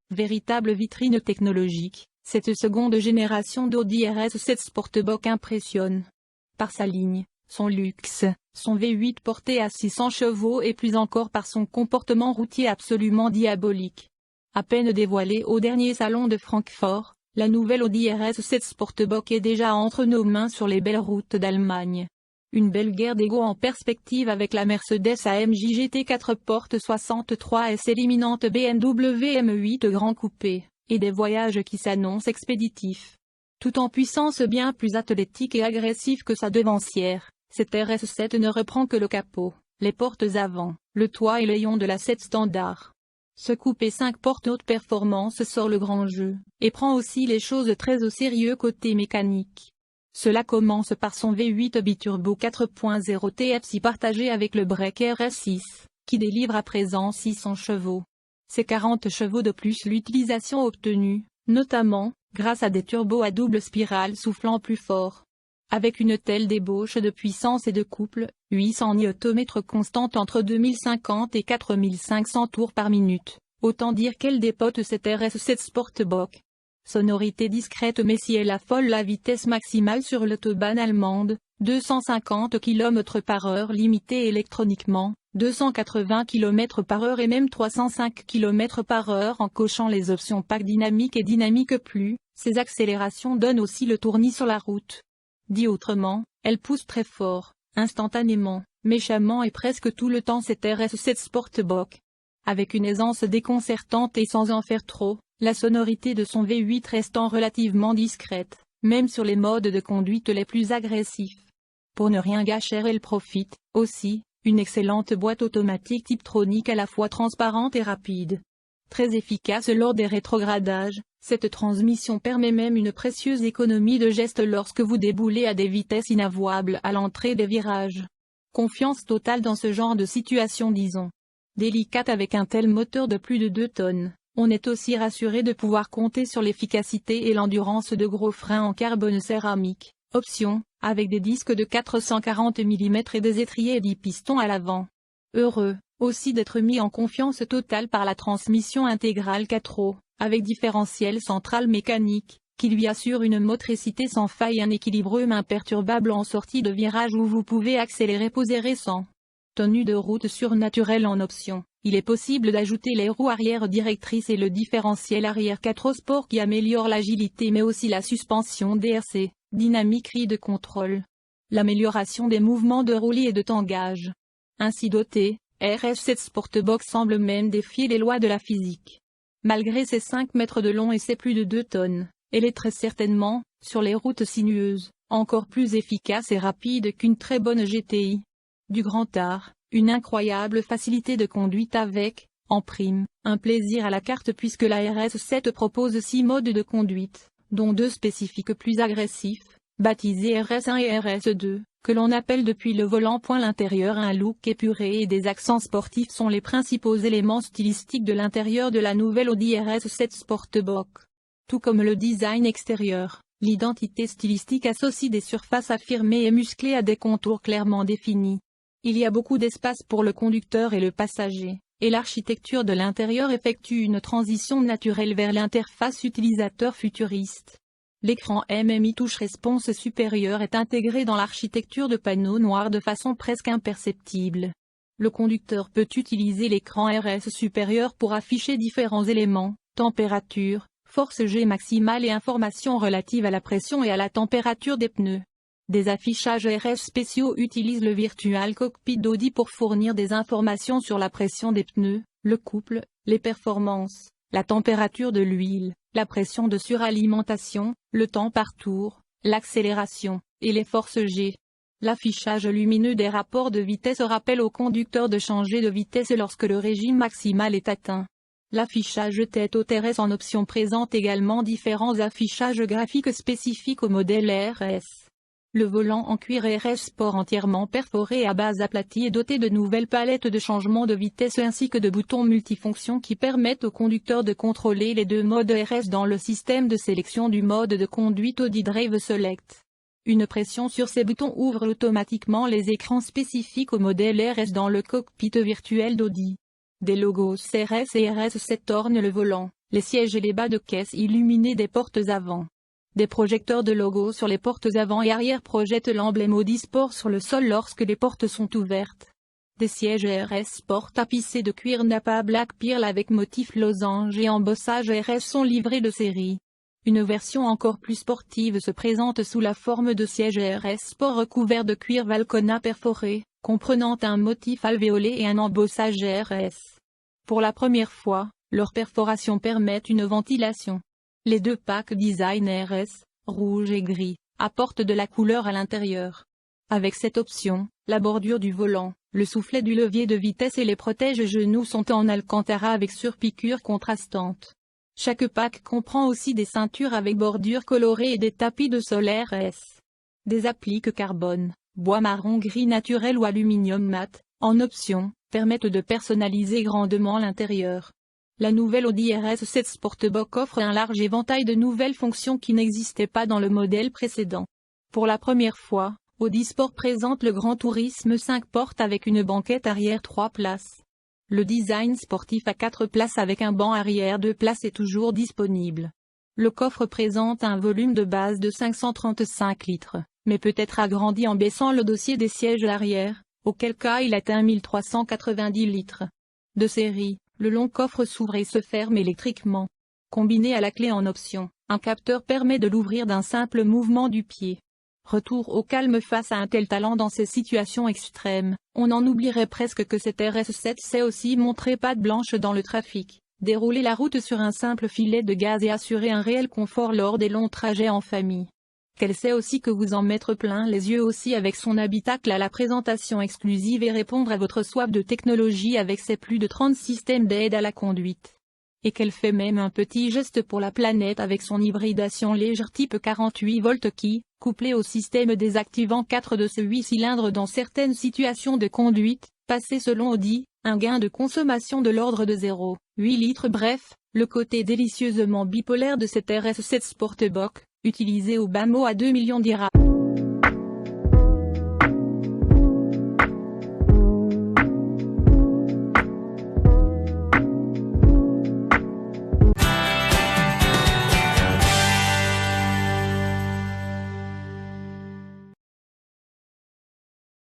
Véritable vitrine technologique, cette seconde génération d'Audi RS7 Sportback impressionne. Par sa ligne, son luxe, son V8 porté à 600 chevaux et plus encore par son comportement routier absolument diabolique. À peine dévoilée au dernier salon de Francfort, la nouvelle Audi RS7 Sportback est déjà entre nos mains sur les belles routes d'Allemagne. Une belle guerre d'ego en perspective avec la Mercedes AMG GT 4 portes 63 et l'éminente BMW M8 Grand Coupé, et des voyages qui s'annoncent expéditifs. Tout en puissance bien plus athlétique et agressif que sa devancière, cette RS7 ne reprend que le capot, les portes avant, le toit et l'aion de la 7 standard. Ce coupé 5 portes haute performance sort le grand jeu, et prend aussi les choses très au sérieux côté mécanique. Cela commence par son V8 biturbo 4.0 TFSI partagé avec le break RS6, qui délivre à présent 600 chevaux. C'est 40 chevaux de plus l'utilisation obtenue, notamment, grâce à des turbos à double spirale soufflant plus fort. Avec une telle débauche de puissance et de couple, 800 Nm constante entre 2050 et 4500 tours par minute, autant dire qu'elle dépote cette RS7 Sportback. Sonorité discrète mais si elle affole la vitesse maximale sur l'autobahn allemande, 250 km/h limitée électroniquement, 280 km/h et même 305 km/h en cochant les options pack dynamique et dynamique plus, ces accélérations donnent aussi le tournis sur la route. Dit autrement, elle pousse très fort, instantanément, méchamment et presque tout le temps cette RS7 Sportback. Avec une aisance déconcertante et sans en faire trop, la sonorité de son V8 restant relativement discrète, même sur les modes de conduite les plus agressifs. Pour ne rien gâcher elle profite, aussi, une excellente boîte automatique Tiptronic à la fois transparente et rapide. Très efficace lors des rétrogradages, cette transmission permet même une précieuse économie de geste lorsque vous déboulez à des vitesses inavouables à l'entrée des virages. Confiance totale dans ce genre de situation disons. Délicate avec un tel moteur de plus de 2 tonnes. On est aussi rassuré de pouvoir compter sur l'efficacité et l'endurance de gros freins en carbone céramique, option, avec des disques de 440 mm et des étriers et 10 pistons à l'avant. Heureux, aussi d'être mis en confiance totale par la transmission intégrale 4 avec différentiel central mécanique, qui lui assure une motricité sans faille et un équilibre imperturbable en sortie de virage où vous pouvez accélérer poser sans. Tenue de route surnaturelle en option. Il est possible d'ajouter les roues arrière directrices et le différentiel arrière 4 sport qui améliore l'agilité mais aussi la suspension DRC, dynamique ride contrôle. L'amélioration des mouvements de roulis et de tangage. Ainsi doté, RS7 Sportback semble même défier les lois de la physique. Malgré ses 5 mètres de long et ses plus de 2 tonnes, elle est très certainement, sur les routes sinueuses, encore plus efficace et rapide qu'une très bonne GTI. Du grand art. Une incroyable facilité de conduite avec, en prime, un plaisir à la carte puisque la RS7 propose 6 modes de conduite, dont 2 spécifiques plus agressifs, baptisés RS1 et RS2, que l'on appelle depuis le volant. L'intérieur un look épuré et des accents sportifs sont les principaux éléments stylistiques de l'intérieur de la nouvelle Audi RS7 Sportback. Tout comme le design extérieur, l'identité stylistique associe des surfaces affirmées et musclées à des contours clairement définis. Il y a beaucoup d'espace pour le conducteur et le passager, et l'architecture de l'intérieur effectue une transition naturelle vers l'interface utilisateur futuriste. L'écran MMI touche response supérieur est intégré dans l'architecture de panneaux noirs de façon presque imperceptible. Le conducteur peut utiliser l'écran RS supérieur pour afficher différents éléments, température, force G maximale et informations relatives à la pression et à la température des pneus. Des affichages RS spéciaux utilisent le Virtual Cockpit d'Audi pour fournir des informations sur la pression des pneus, le couple, les performances, la température de l'huile, la pression de suralimentation, le temps par tour, l'accélération, et les forces G. L'affichage lumineux des rapports de vitesse rappelle au conducteur de changer de vitesse lorsque le régime maximal est atteint. L'affichage tête haute RS en option présente également différents affichages graphiques spécifiques au modèle RS. Le volant en cuir RS Sport entièrement perforé à base aplatie est doté de nouvelles palettes de changement de vitesse ainsi que de boutons multifonctions qui permettent au conducteur de contrôler les deux modes RS dans le système de sélection du mode de conduite Audi Drive Select. Une pression sur ces boutons ouvre automatiquement les écrans spécifiques au modèle RS dans le cockpit virtuel d'Audi. Des logos RS et RS7 ornent le volant, les sièges et les bas de caisse illuminés des portes avant. Des projecteurs de logos sur les portes avant et arrière projettent l'emblème Audi Sport sur le sol lorsque les portes sont ouvertes. Des sièges RS Sport tapissés de cuir Napa Black Pearl avec motif losange et embossage RS sont livrés de série. Une version encore plus sportive se présente sous la forme de sièges RS Sport recouverts de cuir Valcona perforé, comprenant un motif alvéolé et un embossage RS. Pour la première fois, leurs perforations permettent une ventilation. Les deux packs design RS, rouge et gris, apportent de la couleur à l'intérieur. Avec cette option, la bordure du volant, le soufflet du levier de vitesse et les protège-genoux sont en alcantara avec surpiqûre contrastante. Chaque pack comprend aussi des ceintures avec bordures colorées et des tapis de sol RS. Des appliques carbone, bois marron gris naturel ou aluminium mat, en option, permettent de personnaliser grandement l'intérieur. La nouvelle Audi RS7 Sportback offre un large éventail de nouvelles fonctions qui n'existaient pas dans le modèle précédent. Pour la première fois, Audi Sport présente le Grand Tourisme 5 portes avec une banquette arrière 3 places. Le design sportif à 4 places avec un banc arrière 2 places est toujours disponible. Le coffre présente un volume de base de 535 litres, mais peut être agrandi en baissant le dossier des sièges arrière, auquel cas il atteint 1390 litres. De série, le long coffre s'ouvre et se ferme électriquement. Combiné à la clé en option, un capteur permet de l'ouvrir d'un simple mouvement du pied. Retour au calme face à un tel talent dans ces situations extrêmes, on en oublierait presque que cette RS7 sait aussi montrer patte blanche dans le trafic, dérouler la route sur un simple filet de gaz et assurer un réel confort lors des longs trajets en famille. Qu'elle sait aussi que vous en mettre plein les yeux aussi avec son habitacle à la présentation exclusive et répondre à votre soif de technologie avec ses plus de 30 systèmes d'aide à la conduite. Et qu'elle fait même un petit geste pour la planète avec son hybridation légère type 48 volts qui, couplé au système désactivant 4 de ces 8 cylindres dans certaines situations de conduite, passait selon Audi, un gain de consommation de l'ordre de 0,8 litres. Bref, le côté délicieusement bipolaire de cette RS7 Sportback, utilisé au bas mot à 2 millions d'Ira.